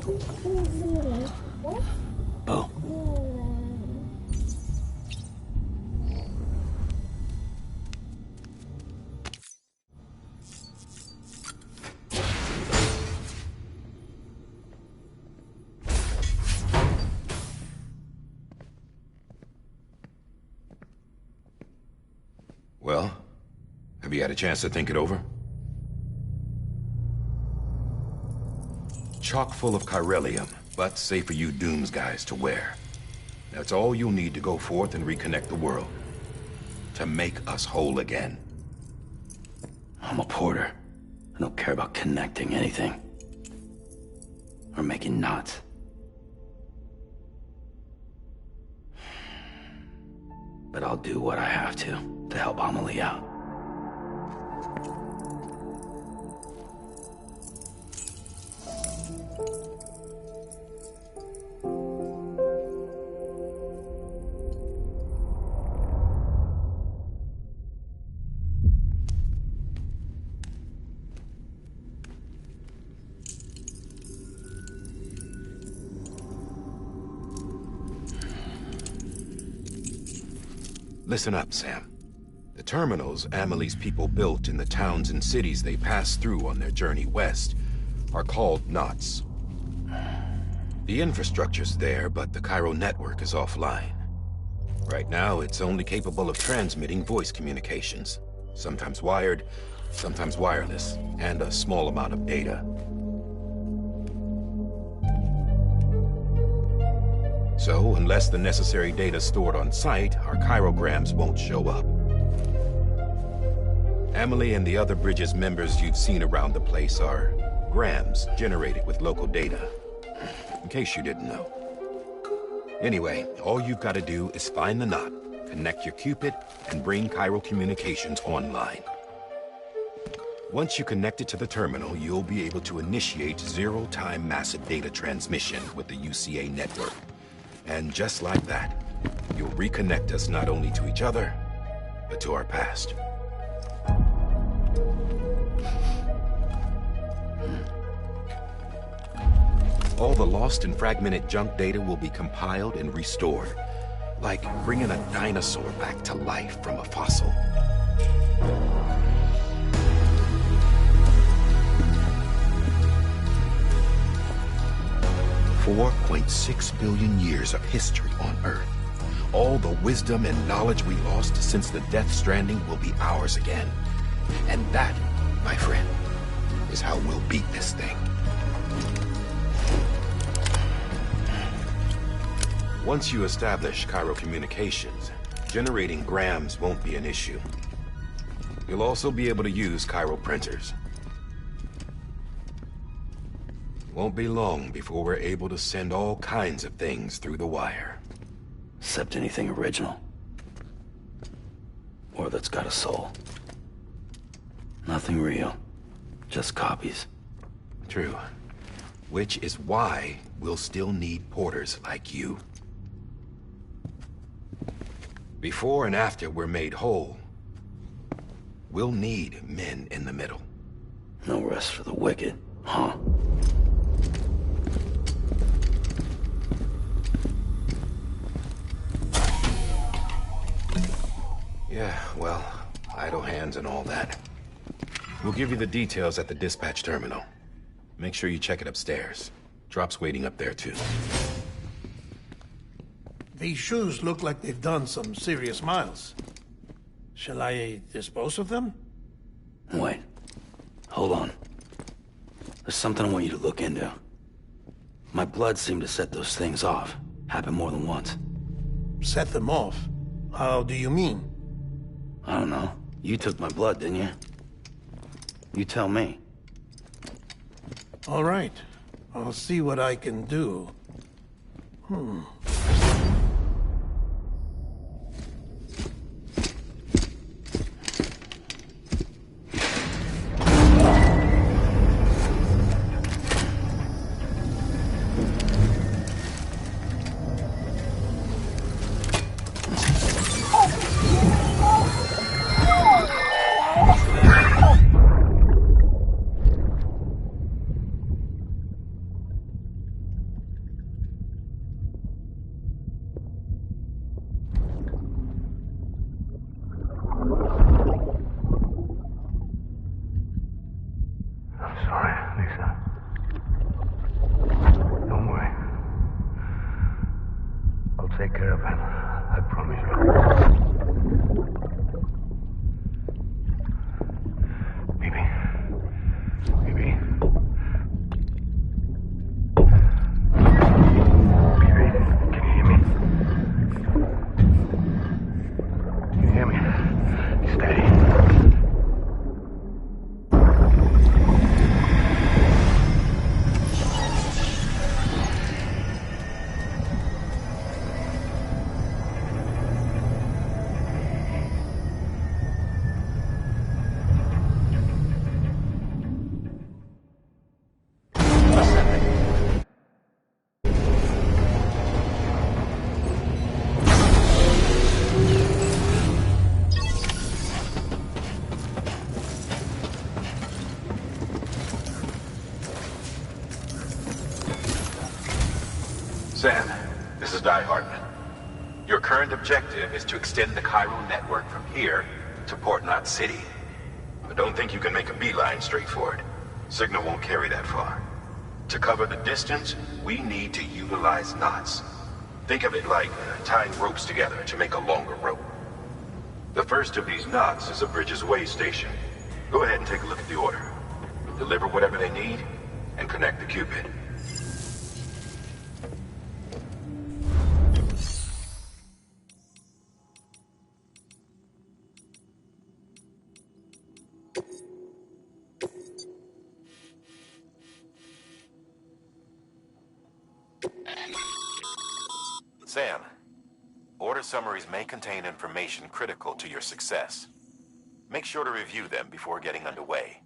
Oh. Well, have you had a chance to think it over? Chock full of chiralium, but safe for you Dooms guys to wear. That's all you'll need to go forth and reconnect the world. To make us whole again. I'm a porter. I don't care about connecting anything. Or making knots. But I'll do what I have to help Amelie out. Listen up, Sam. The terminals Amelie's people built in the towns and cities they passed through on their journey west are called knots. The infrastructure's there, but the Cairo network is offline. Right now, it's only capable of transmitting voice communications. Sometimes wired, sometimes wireless, and a small amount of data. So, unless the necessary data stored on site, our chirograms won't show up. Amelie and the other Bridges members you've seen around the place are grams generated with local data. In case you didn't know. Anyway, all you've got to do is find the knot, connect your Cupid, and bring Cairo communications online. Once you connect it to the terminal, you'll be able to initiate zero-time massive data transmission with the UCA network. And just like that, you'll reconnect us not only to each other, but to our past. All the lost and fragmented junk data will be compiled and restored, like bringing a dinosaur back to life from a fossil. $4.6 billion years of history on Earth. All the wisdom and knowledge we lost since the Death Stranding will be ours again. And that, my friend, is how we'll beat this thing. Once you establish Cairo communications, generating grams won't be an issue. You'll also be able to use Cairo printers. Won't be long before we're able to send all kinds of things through the wire. Except anything original. Or that's got a soul. Nothing real. Just copies. True. Which is why we'll still need porters like you. Before and after we're made whole, we'll need men in the middle. No rest for the wicked, huh? Yeah, well, idle hands and all that. We'll give you the details at the dispatch terminal. Make sure you check it upstairs. Drop's waiting up there, too. These shoes look like they've done some serious miles. Shall I dispose of them? Wait. Hold on. There's something I want you to look into. My blood seemed to set those things off. Happened more than once. Set them off? How do you mean? I don't know. You took my blood, didn't you? You tell me. All right. I'll see what I can do. Lisa. Don't worry. I'll take care of him. I promise you. Baby. Baby. Baby, can you hear me? Can you hear me? Steady. Sam, this is Di Hartman. Your current objective is to extend the Cairo network from here to Port Knot City. But don't think you can make a beeline straight for it. Signal won't carry that far. To cover the distance, we need to utilize knots. Think of it like tying ropes together to make a longer rope. The first of these knots is a Bridges Way station. Go ahead and take a look at the order. Deliver whatever they need, and connect the Cupid. Sam, order summaries may contain information critical to your success. Make sure to review them before getting underway.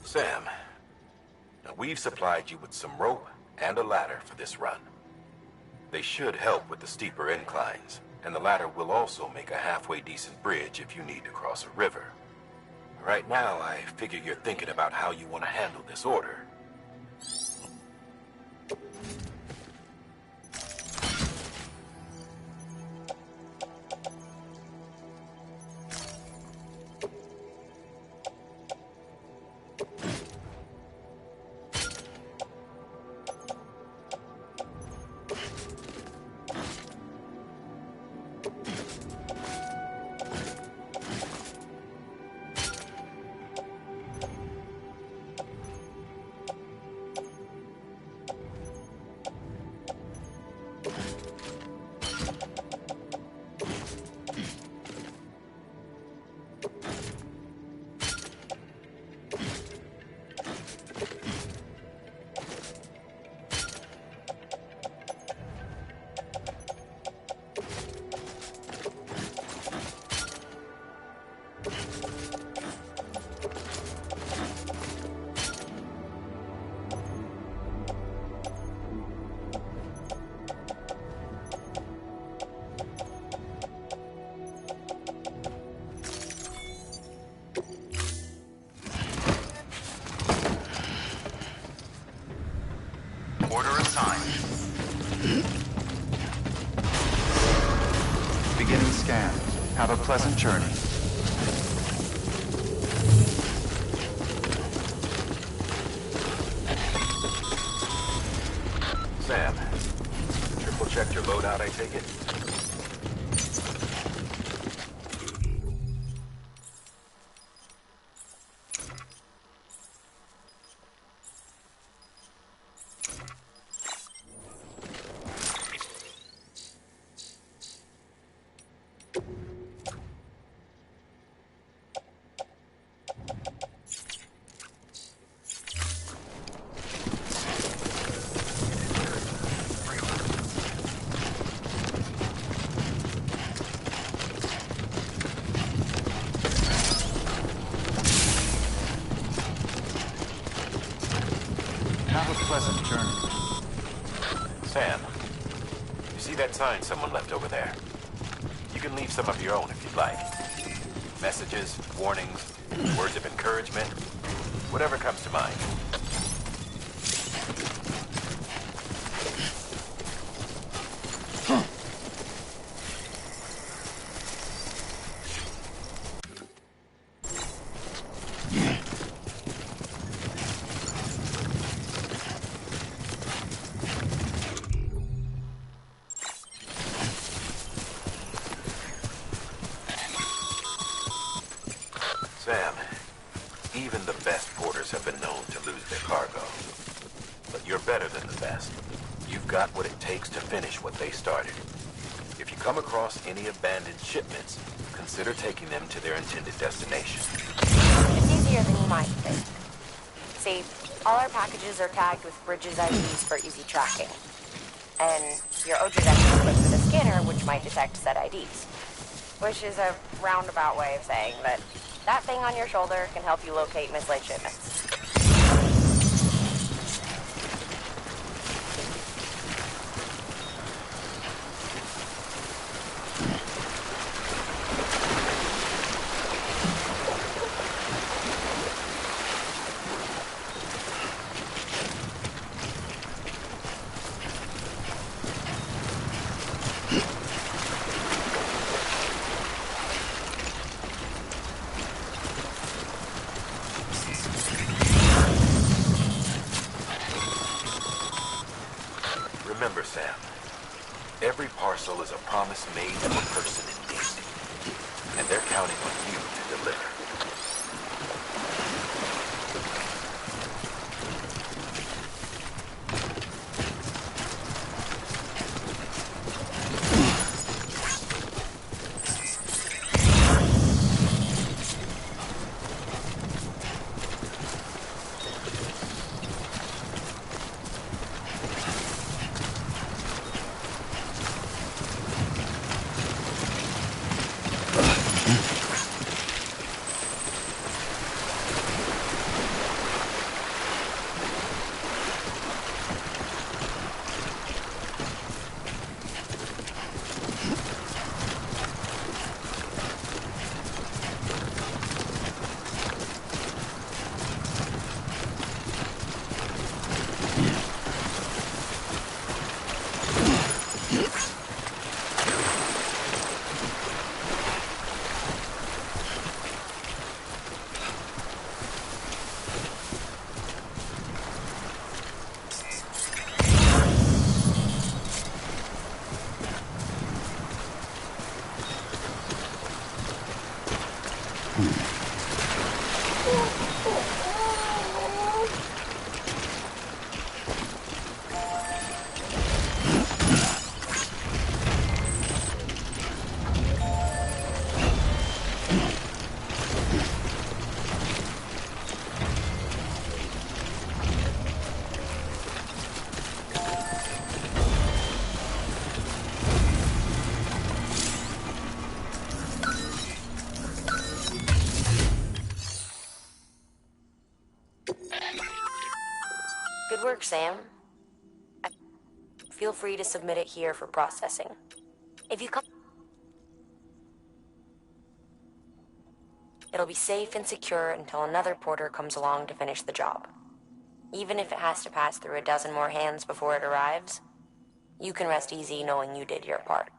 Sam, now we've supplied you with some rope and a ladder for this run. They should help with the steeper inclines, and the ladder will also make a halfway decent bridge if you need to cross a river. Right now, I figure you're thinking about how you want to handle this order. Order assigned. Beginning scan. Have a pleasant journey. Sam, triple checked your loadout, I take it? pleasant journey. Sam, you see that sign someone left over there? You can leave some of your own if you'd like. Messages, warnings, words of encouragement, whatever comes to mind. Sam, even the best porters have been known to lose their cargo. But you're better than the best. You've got what it takes to finish what they started. If you come across any abandoned shipments, consider taking them to their intended destination. It's easier than you might think. See, all our packages are tagged with Bridges IDs for easy tracking. And your OJ deck is equipped with a scanner which might detect said IDs. Which is a roundabout way of saying that that thing on your shoulder can help you locate mislaid shipments. Remember, Sam, every parcel is a promise made to a person in need, and they're counting on you to deliver. Good work, Sam. Feel free to submit it here for processing. If you come... It'll be safe and secure until another porter comes along to finish the job. Even if it has to pass through a dozen more hands before it arrives, you can rest easy knowing you did your part.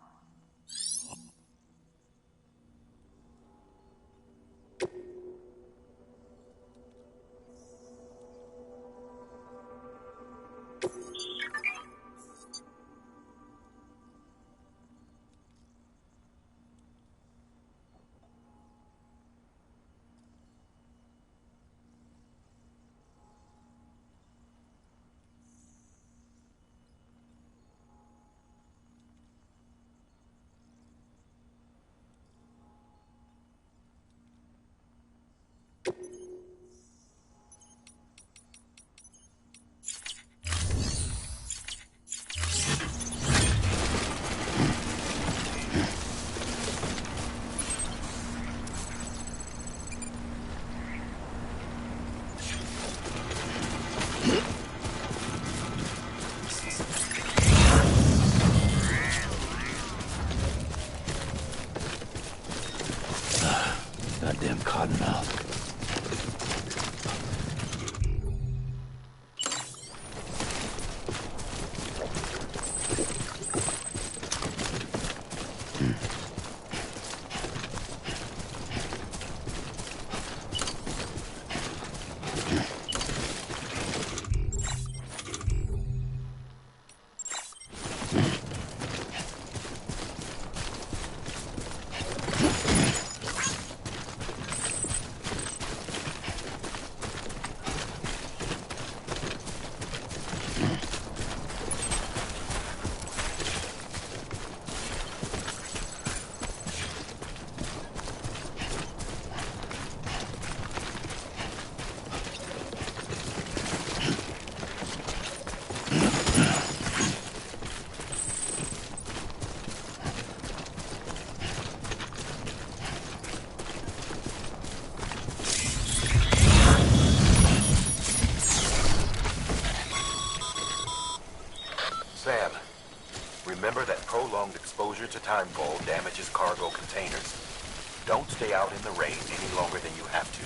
Goddamn cottonmouth. Sam, remember that prolonged exposure to timefall damages cargo containers. Don't stay out in the rain any longer than you have to.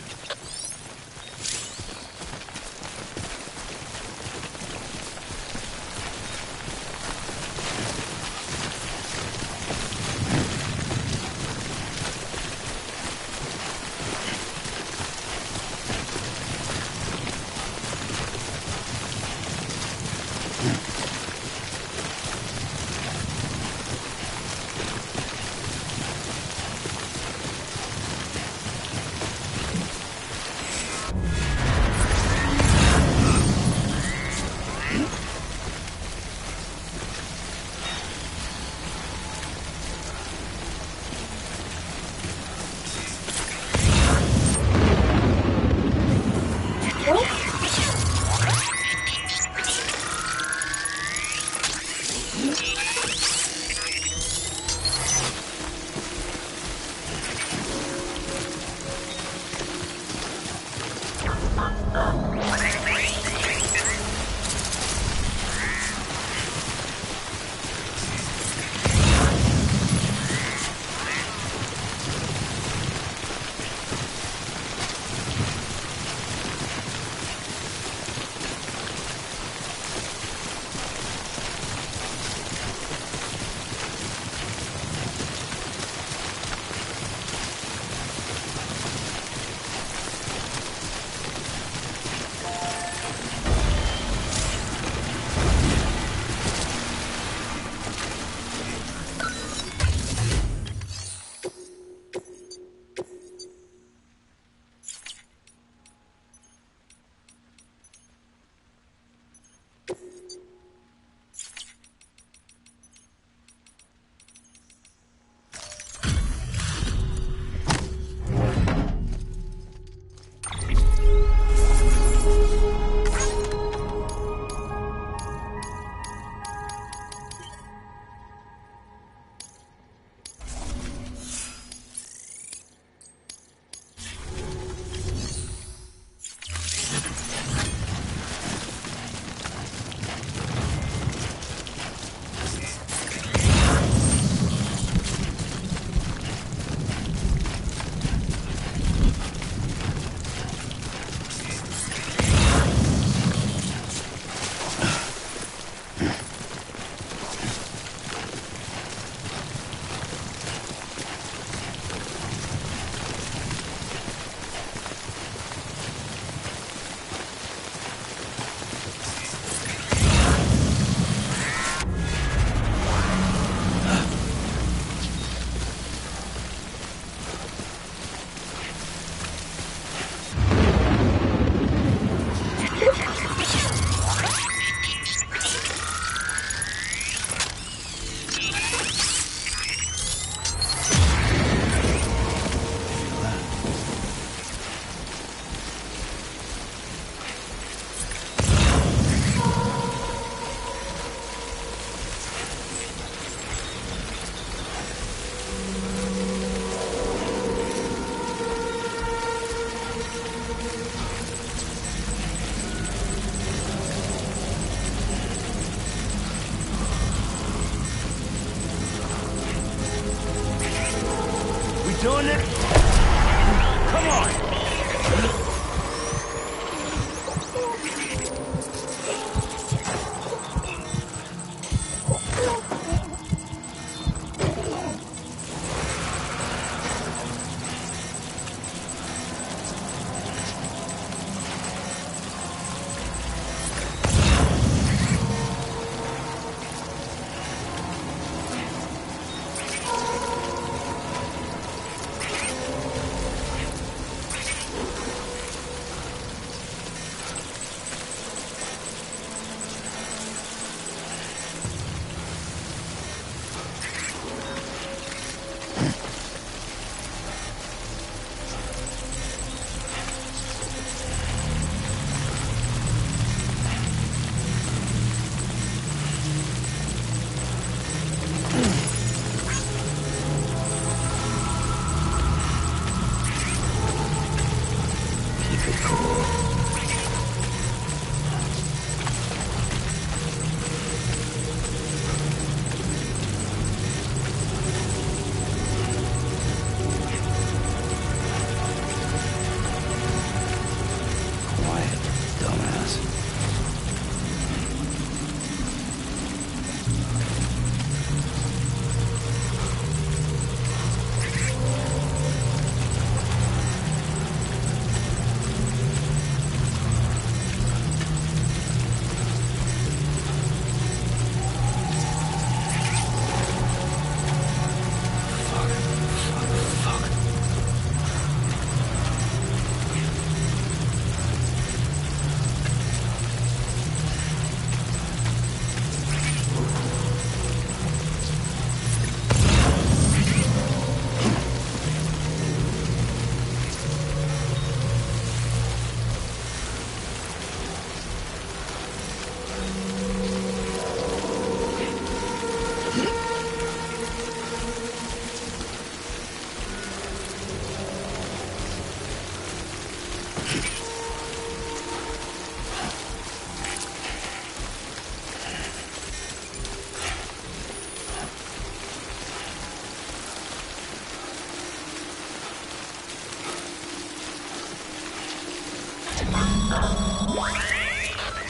Doing it?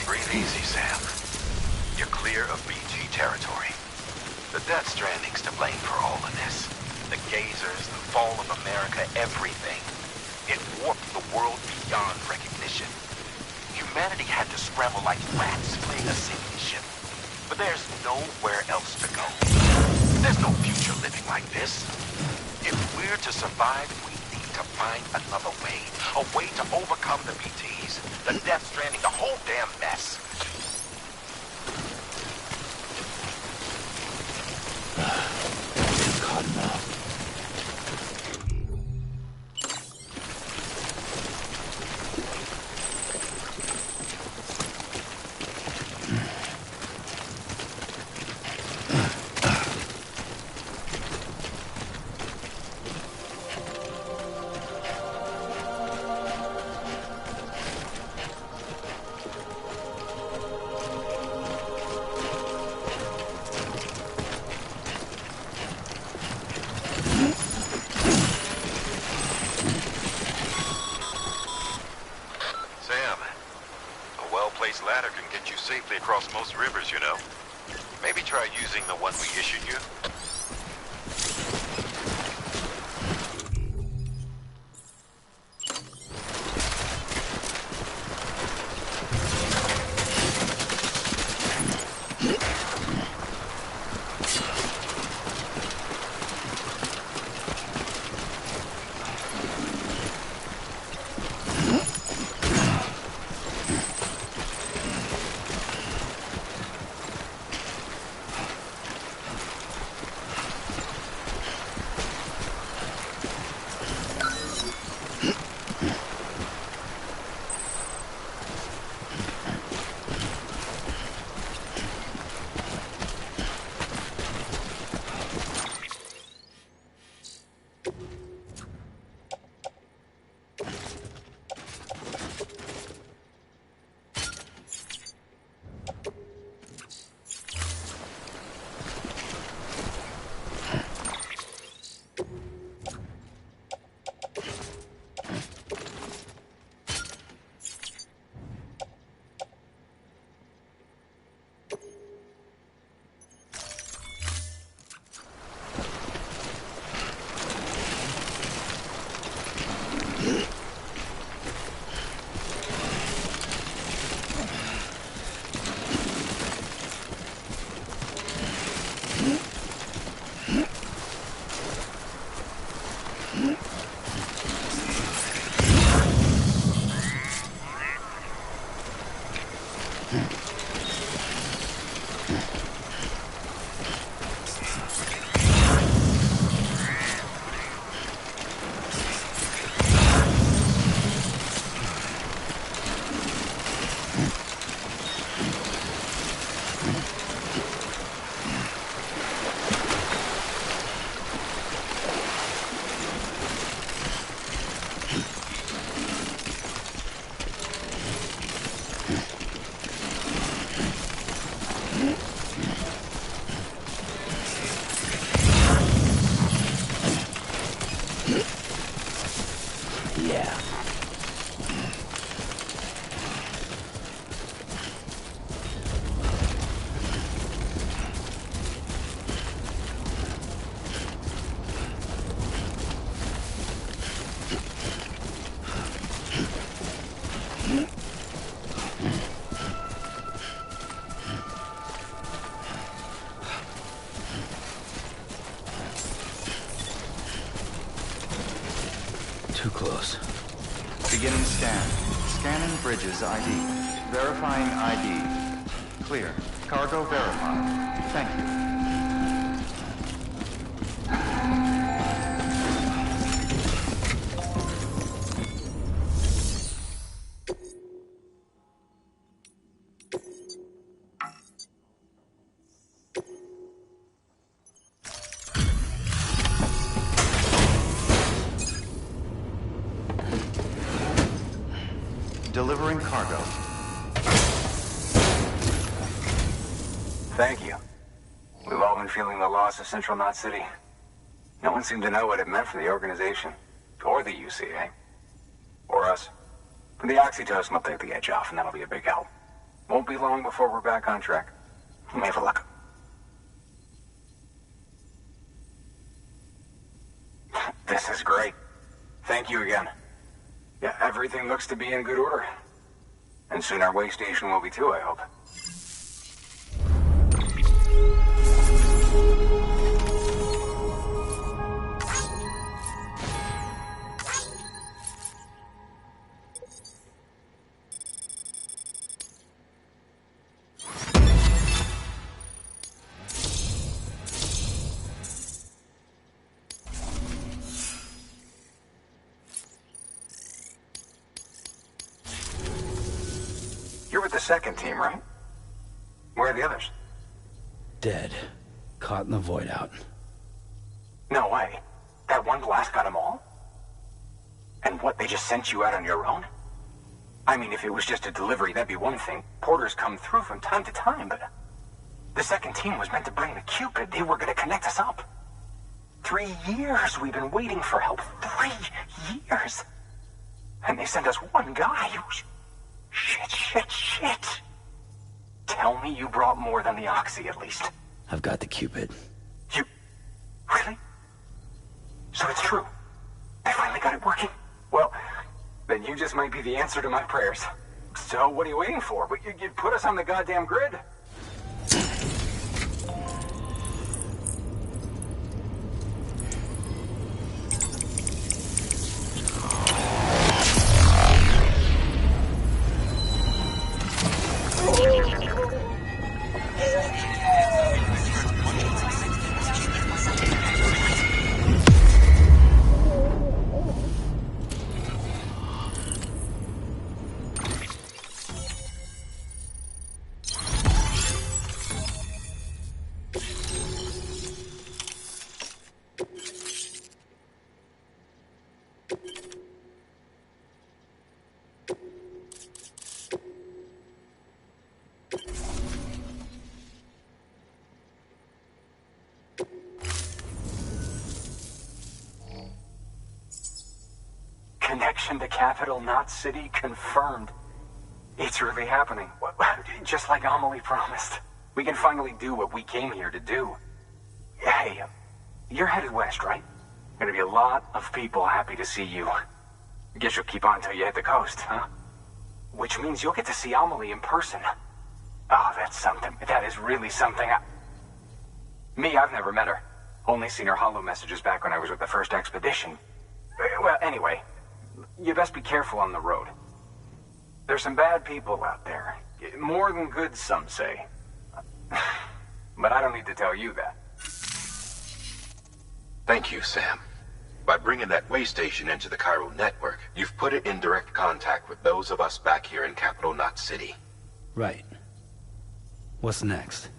Breathe easy, Sam. You're clear of BG territory. The Death Stranding's to blame for all of this. The gazers, the fall of America, everything. It warped the world beyond recognition. Humanity had to scramble like rats fleeing a sinking ship. But there's nowhere else to go. There's no future living like this. If we're to survive, we need to find another way. A way to overcome the BTs, the Death Stranding, the whole damn mess. Caught now. Ladder can get you safely across most rivers, you know. Maybe try using the one we issued you. Too close. Beginning scan. Scanning bridges ID. Verifying ID. Clear. Cargo verified. Thank you. Delivering cargo. Thank you. We've all been feeling the loss of Central Knot City. No one seemed to know what it meant for the organization, or the UCA, or us. The oxytocin will take the edge off, and that'll be a big help. Won't be long before we're back on track. Let me have a look. This is great. Thank you again. Yeah, everything looks to be in good order. And soon our way station will be too, I hope. You're with the second team, right? Where are the others? Dead. Caught in the void out. No way. That one blast got them all? And what, they just sent you out on your own? I mean, if it was just a delivery, that'd be one thing. Porters come through from time to time, but... The second team was meant to bring the Cupid. They were gonna connect us up. 3 years we've been waiting for help. 3 years! And they sent us one guy who's... Shit. Tell me you brought more than the Oxy, at least. I've got the Cupid. You... Really? So it's true. I finally got it working. Well, then you just might be the answer to my prayers. So what are you waiting for? You'd put us on the goddamn grid. Connection to Capital Knot City confirmed. It's really happening. Just like Amelie promised. We can finally do what we came here to do. Hey, you're headed west, right? Gonna be a lot of people happy to see you. Guess you'll keep on till you hit the coast, huh? Which means you'll get to see Amelie in person. Oh, that's something. That is really something. Me, I've never met her. Only seen her holo messages back when I was with the first expedition. Well, anyway, you best be careful on the road. There's some bad people out there. More than good, some say. But I don't need to tell you that. Thank you, Sam. By bringing that way station into the Cairo network, you've put it in direct contact with those of us back here in Capital Knot City. Right. What's next?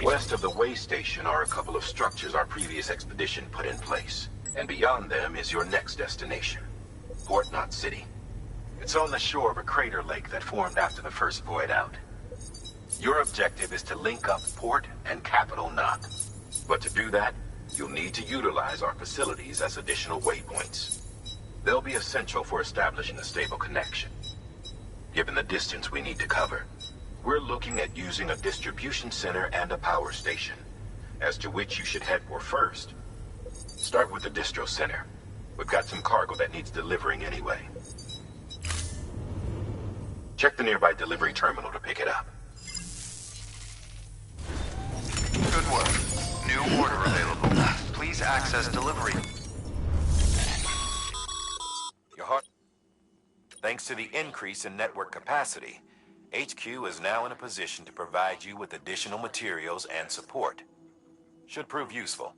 West of the way station are a couple of structures our previous expedition put in place. And beyond them is your next destination, Port Knot City. It's on the shore of a crater lake that formed after the first void out. Your objective is to link up Port and Capital Knot. But to do that, you'll need to utilize our facilities as additional waypoints. They'll be essential for establishing a stable connection. Given the distance we need to cover, we're looking at using a distribution center and a power station, as to which you should head for first. Start with the distro center. We've got some cargo that needs delivering anyway. Check the nearby delivery terminal to pick it up. Good work. New order available. Please access delivery. Thanks to the increase in network capacity, HQ is now in a position to provide you with additional materials and support. Should prove useful.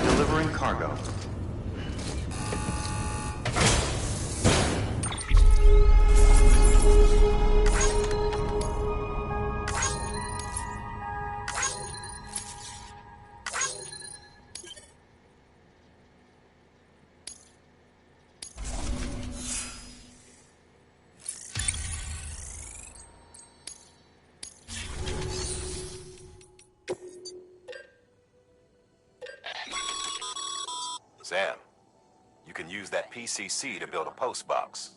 Delivering cargo. Sam, you can use that PCC to build a post box.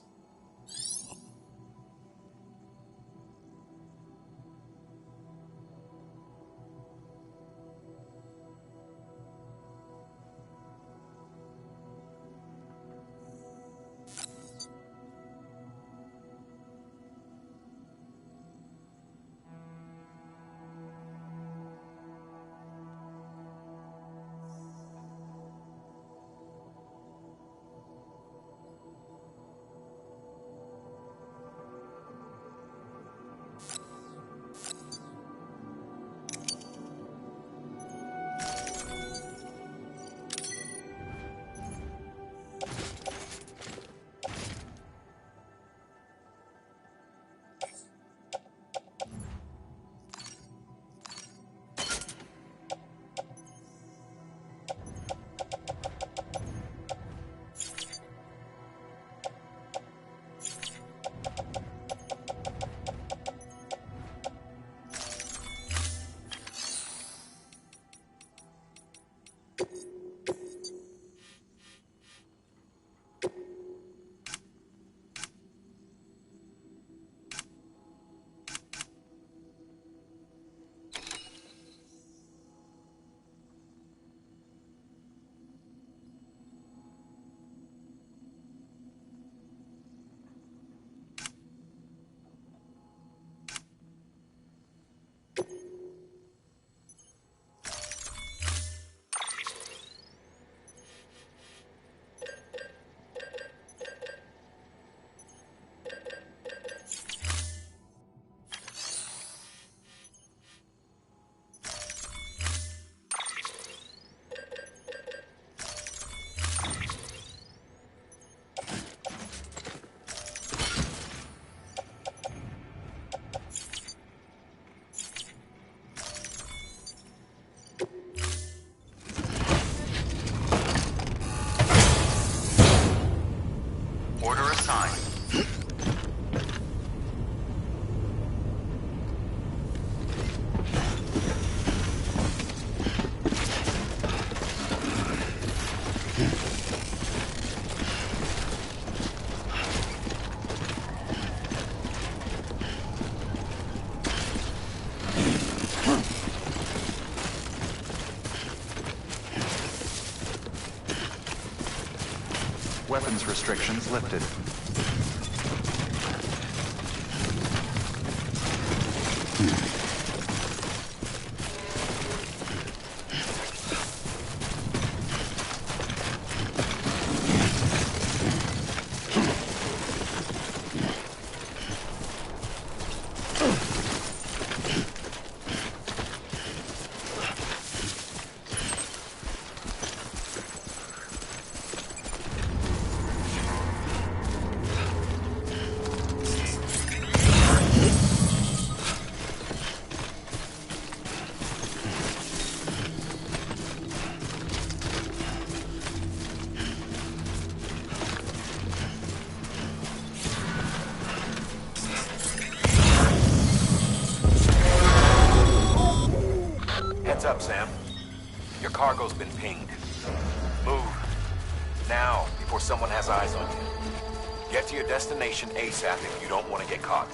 Weapons restrictions lifted. Heads up, Sam. Your cargo's been pinged. Move. Now, before someone has eyes on you. Get to your destination ASAP if you don't want to get caught.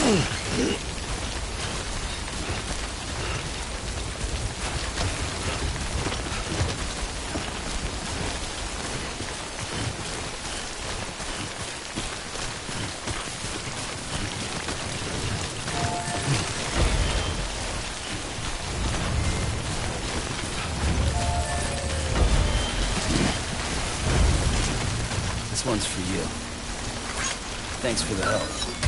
This one's for you. Thanks for the help.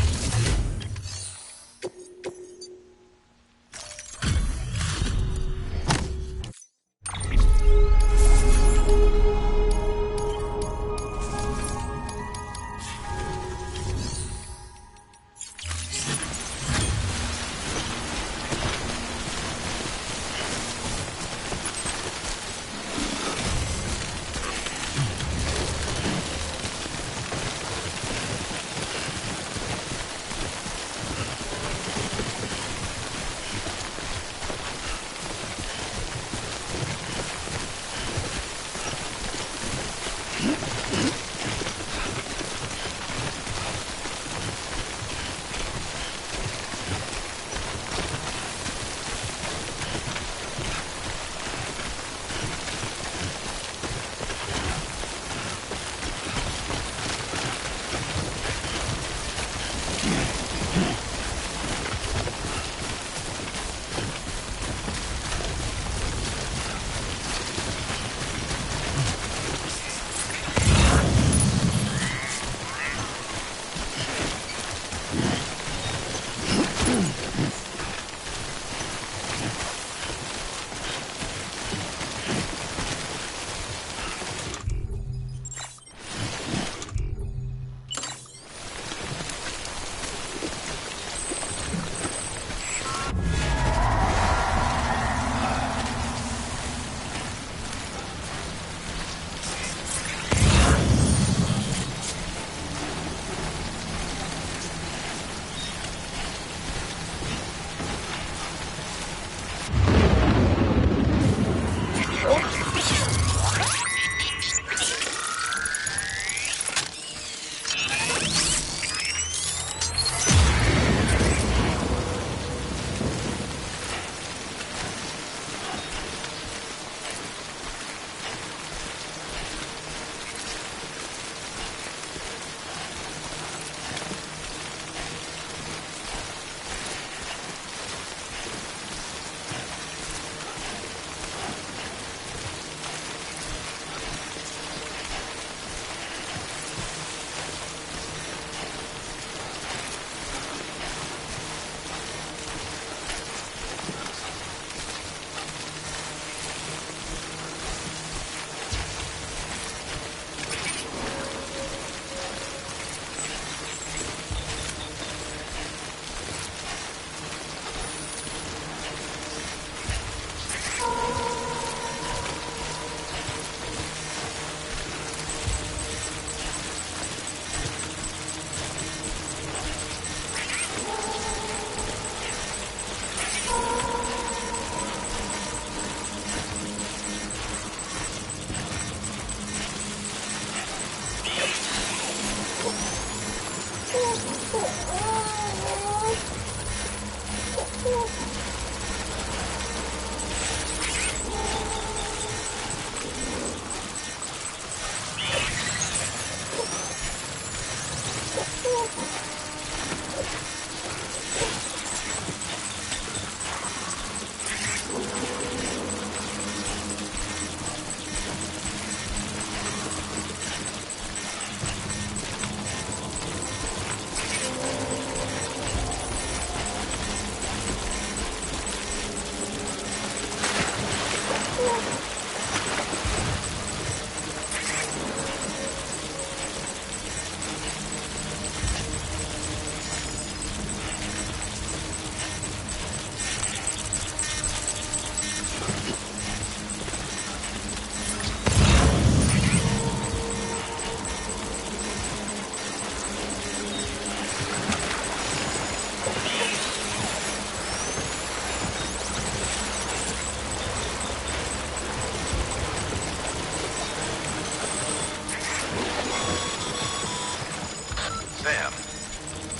Sam,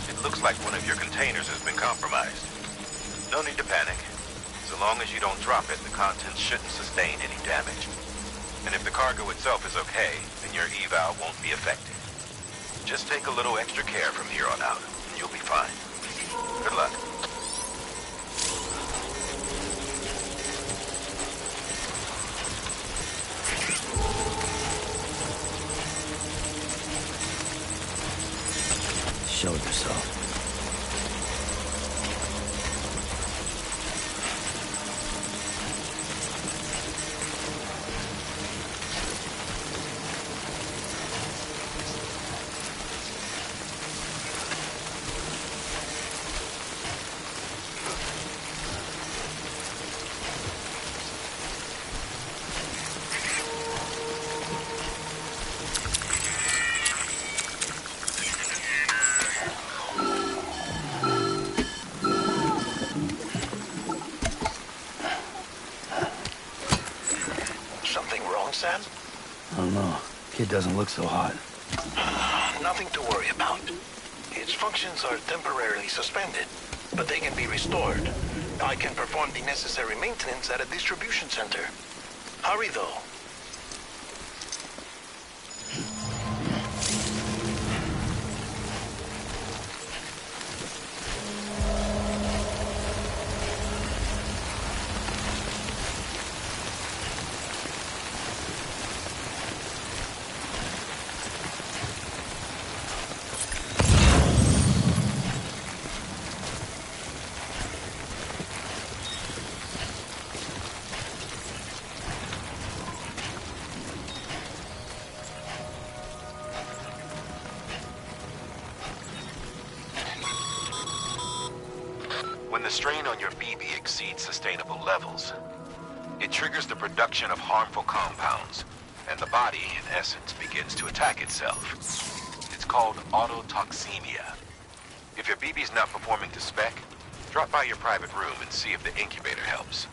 it looks like one of your containers is has been compromised. No need to panic. So long as you don't drop it, the contents shouldn't sustain any damage. And if the cargo itself is okay, then your eval won't be affected. Just take a little extra care from here on out, and you'll be fine. Good luck. Show yourself. Sam? I don't know. Kid doesn't look so hot. Nothing to worry about. Its functions are temporarily suspended, but they can be restored. I can perform the necessary maintenance at a distribution center. Hurry, though. When the strain on your BB exceeds sustainable levels, it triggers the production of harmful compounds, and the body, in essence, begins to attack itself. It's called autotoxemia. If your BB's not performing to spec, drop by your private room and see if the incubator helps.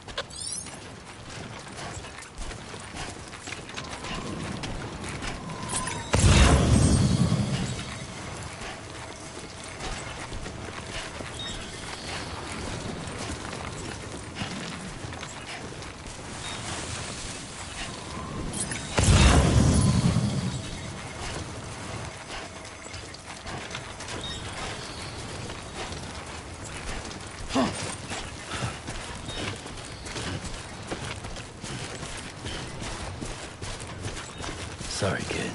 Sorry, kid.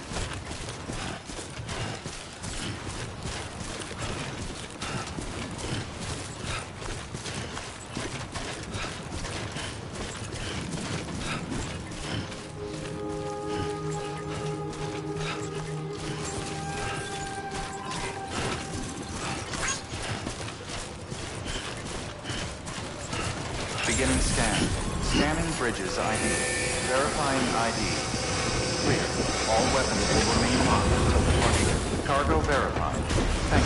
Beginning scan. Scanning bridges ID. Verifying ID. Clear. All weapons will remain locked until departure. Cargo verified. Thank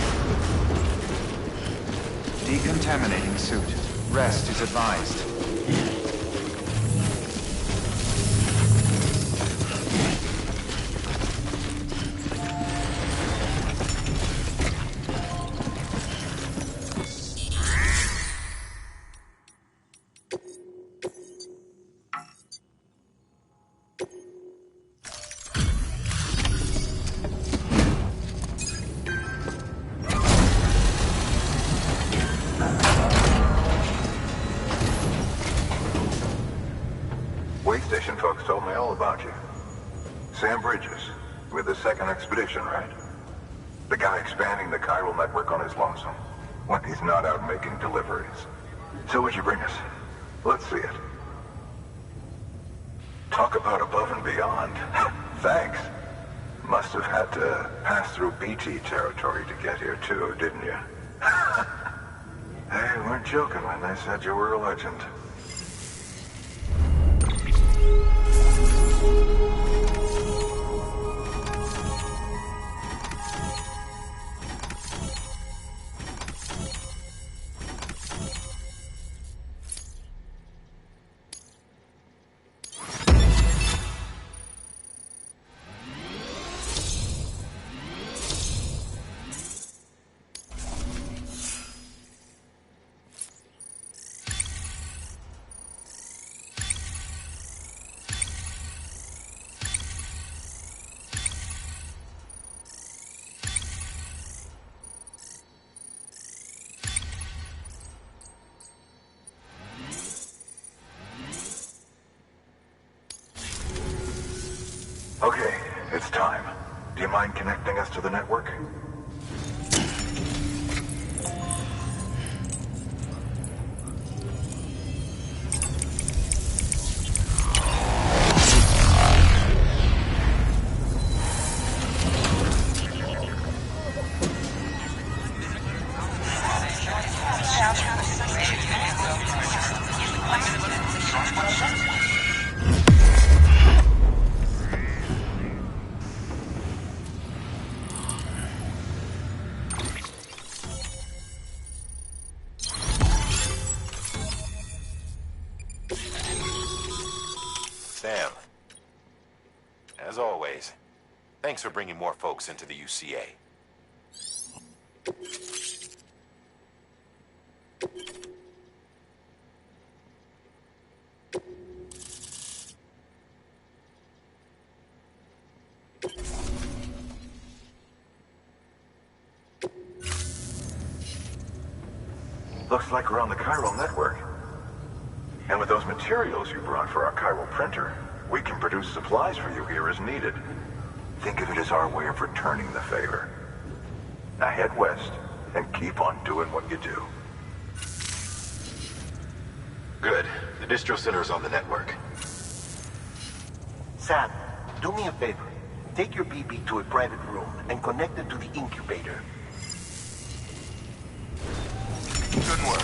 you. Decontaminating suit. Rest is advised. Station folks told me all about you. Sam Bridges, with the second expedition, right? The guy expanding the chiral network on his lonesome, when he's not out making deliveries. So what'd you bring us? Let's see it. Talk about above and beyond. Thanks. Must have had to pass through BT territory to get here too, didn't you? They weren't joking when they said you were a legend. It's time. Do you mind connecting us to the network? Sam, as always, thanks for bringing more folks into the UCA. Looks like we're on the chiral network. And with those materials you brought for our chiral printer, we can produce supplies for you here as needed. Think of it as our way of returning the favor. Now head west and keep on doing what you do. Good. The distro center is on the network. Sam, do me a favor. Take your BB to a private room and connect it to the incubator. Good work.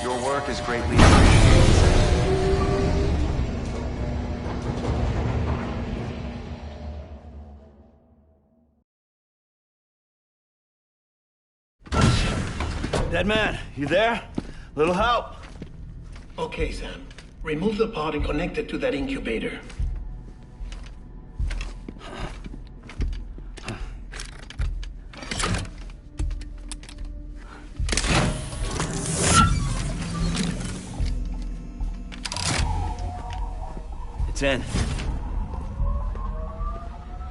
Your work is greatly appreciated. Dead man, you there? Little help? Okay, Sam. Remove the pod and connect it to that incubator. It's in.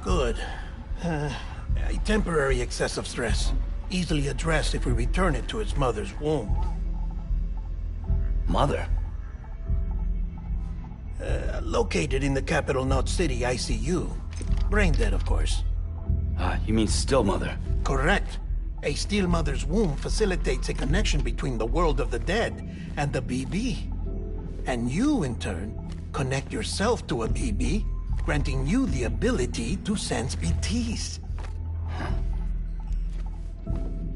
Good. A temporary excess of stress. Easily addressed if we return it to its mother's womb. Mother? Located in the capital Knot City ICU. Brain dead, of course. You mean still mother? Correct. A steel mother's womb facilitates a connection between the world of the dead and the BB. And you, in turn, connect yourself to a BB, granting you the ability to sense BTs.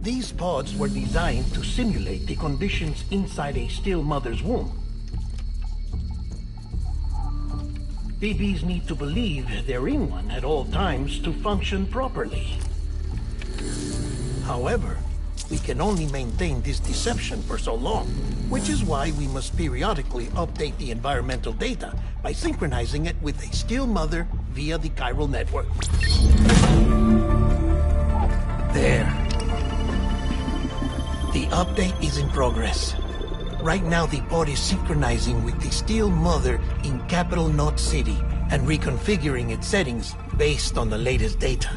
These pods were designed to simulate the conditions inside a still mother's womb. BBs need to believe they're in one at all times to function properly. However, we can only maintain this deception for so long, which is why we must periodically update the environmental data by synchronizing it with a still mother via the chiral network. There. The update is in progress. Right now, the pod is synchronizing with the Steel Mother in Capital Knot City and reconfiguring its settings based on the latest data.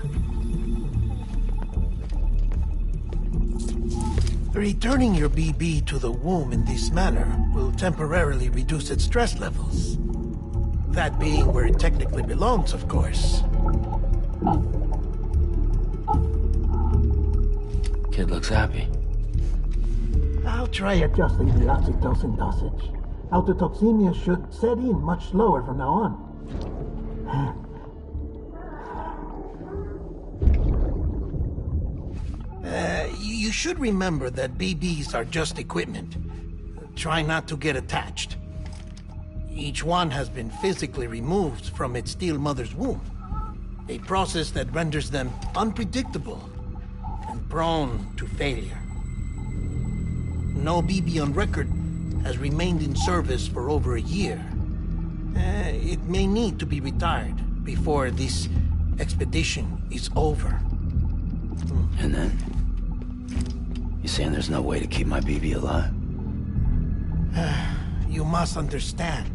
Returning your BB to the womb in this manner will temporarily reduce its stress levels. That being where it technically belongs, of course. Kid looks happy. I'll try adjusting the oxytocin dosage. Autotoxemia should set in much slower from now on. You should remember that BBs are just equipment. Try not to get attached. Each one has been physically removed from its steel mother's womb. A process that renders them unpredictable and prone to failure. No BB on record has remained in service for over a year. It may need to be retired before this expedition is over. And then? You saying there's no way to keep my BB alive? You must understand,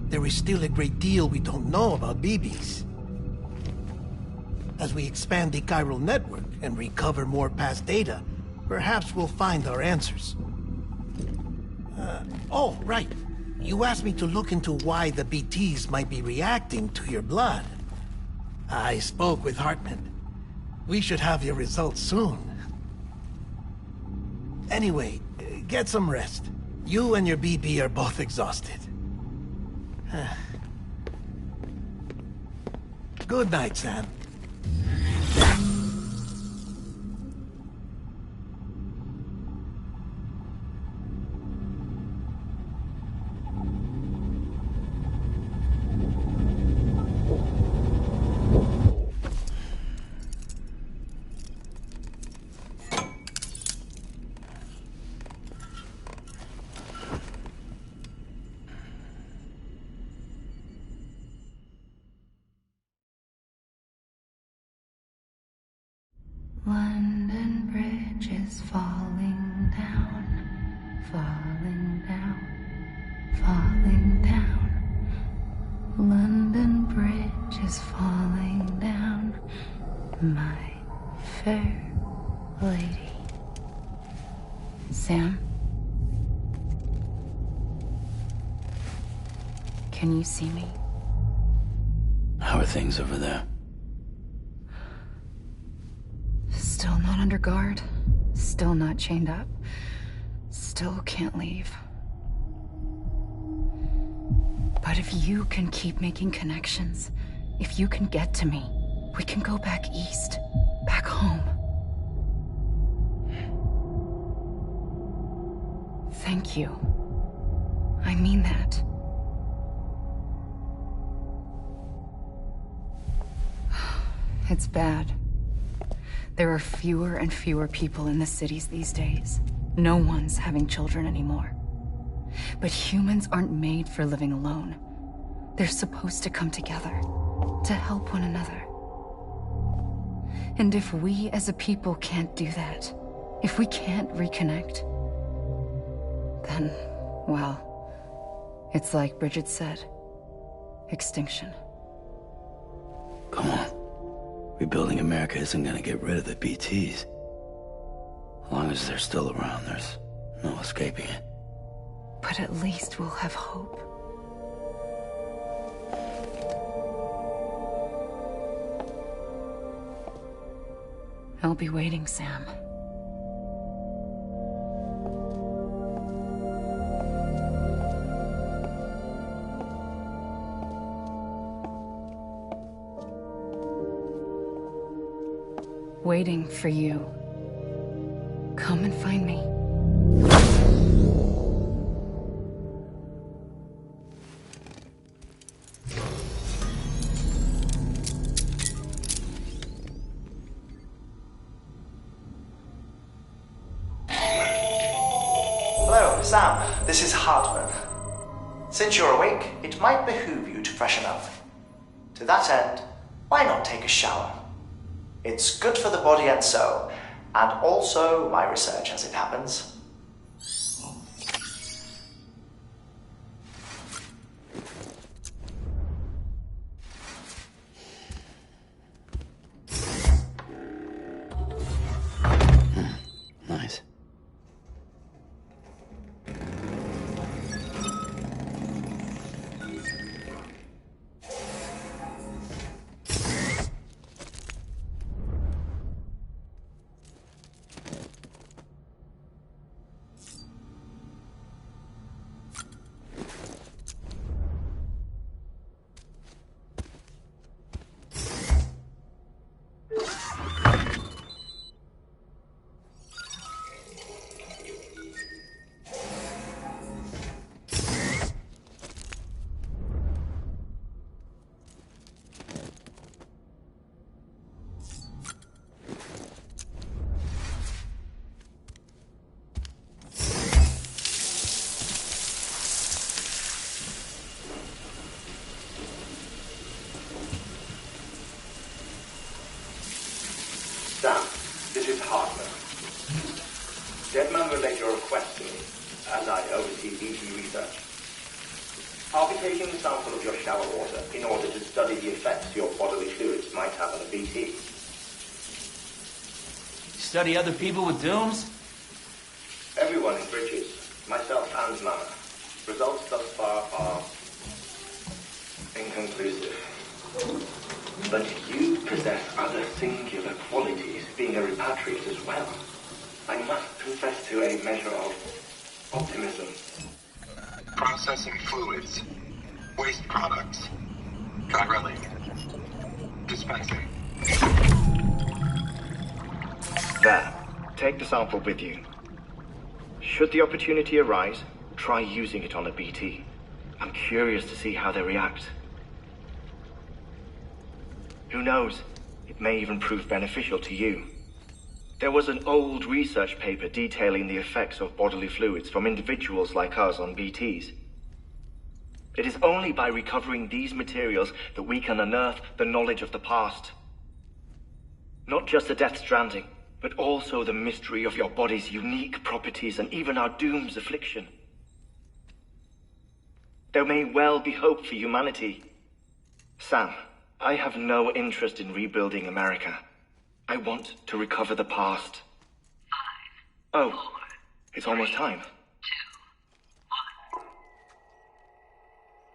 there is still a great deal we don't know about BBs. As we expand the chiral network and recover more past data, perhaps we'll find our answers. Oh, right. You asked me to look into why the BTs might be reacting to your blood. I spoke with Hartman. We should have your results soon. Anyway, get some rest. You and your BB are both exhausted. Good night, Sam. London Bridge is falling down, falling down, falling down. London Bridge is falling down, my fair lady. Sam? Can you see me? How are things over there? Still not under guard. Still not chained up. Still can't leave. But if you can keep making connections, if you can get to me, we can go back east. Back home. Thank you. I mean that. It's bad. There are fewer and fewer people in the cities these days. No one's having children anymore. But humans aren't made for living alone. They're supposed to come together, to help one another. And if we as a people can't do that, if we can't reconnect, then, well, it's like Bridget said, extinction. Come on. Rebuilding America isn't gonna get rid of the BTs. As long as they're still around, there's no escaping it. But at least we'll have hope. I'll be waiting, Sam. Waiting for you. Come and find me. Hello, Sam. This is Hartman. Since you're awake, it might behoove you to freshen up. To that end, why not take a shower? It's good for the body and soul, and also my research as it happens. Nice. Hartman. Deadman relayed your request to me, as I oversee BT research. I'll be taking a sample of your shower water in order to study the effects your bodily fluids might have on a BT. Study other people with dooms? Everyone in Bridges, myself and Mama. Results thus far are inconclusive. But you possess other singular qualities, being a repatriate as well. I must confess to a measure of optimism. Processing fluids. Waste products. Chirelling. Dispensing. There. Take the sample with you. Should the opportunity arise, try using it on a BT. I'm curious to see how they react. Who knows? It may even prove beneficial to you. There was an old research paper detailing the effects of bodily fluids from individuals like us on BTs. It is only by recovering these materials that we can unearth the knowledge of the past. Not just the Death Stranding, but also the mystery of your body's unique properties and even our doom's affliction. There may well be hope for humanity. Sam, I have no interest in rebuilding America. I want to recover the past. 5, 4, oh, it's almost time. 2,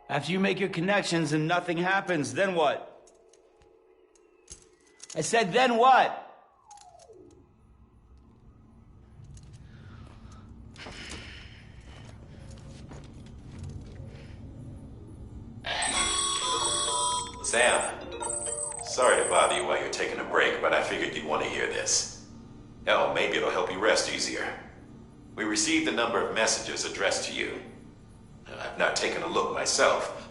1. After you make your connections and nothing happens, then what? I said, then what? Sam, sorry to bother you while you're taking a break, but I figured you'd want to hear this. Hell, maybe it'll help you rest easier. We received a number of messages addressed to you. I've not taken a look myself,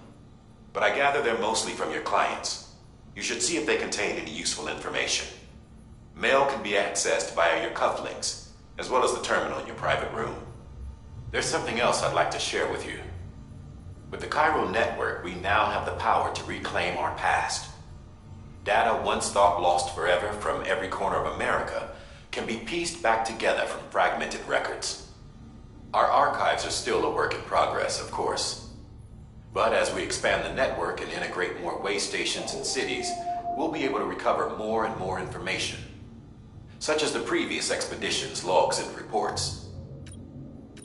but I gather they're mostly from your clients. You should see if they contain any useful information. Mail can be accessed via your cufflinks, as well as the terminal in your private room. There's something else I'd like to share with you. With the chiral network, we now have the power to reclaim our past. Data once thought lost forever from every corner of America can be pieced back together from fragmented records. Our archives are still a work in progress, of course. But as we expand the network and integrate more way stations and cities, we'll be able to recover more and more information, such as the previous expedition's logs and reports.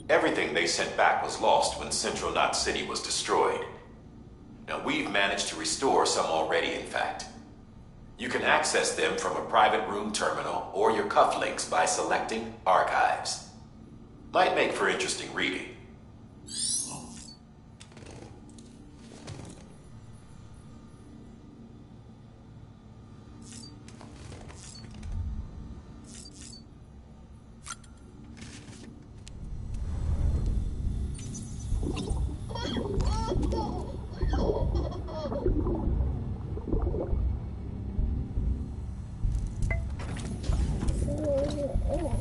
Everything they sent back was lost when Central Knot City was destroyed. Now, we've managed to restore some already, in fact. You can access them from a private room terminal or your cufflinks by selecting Archives. Might make for interesting reading.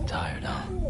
Tired, huh?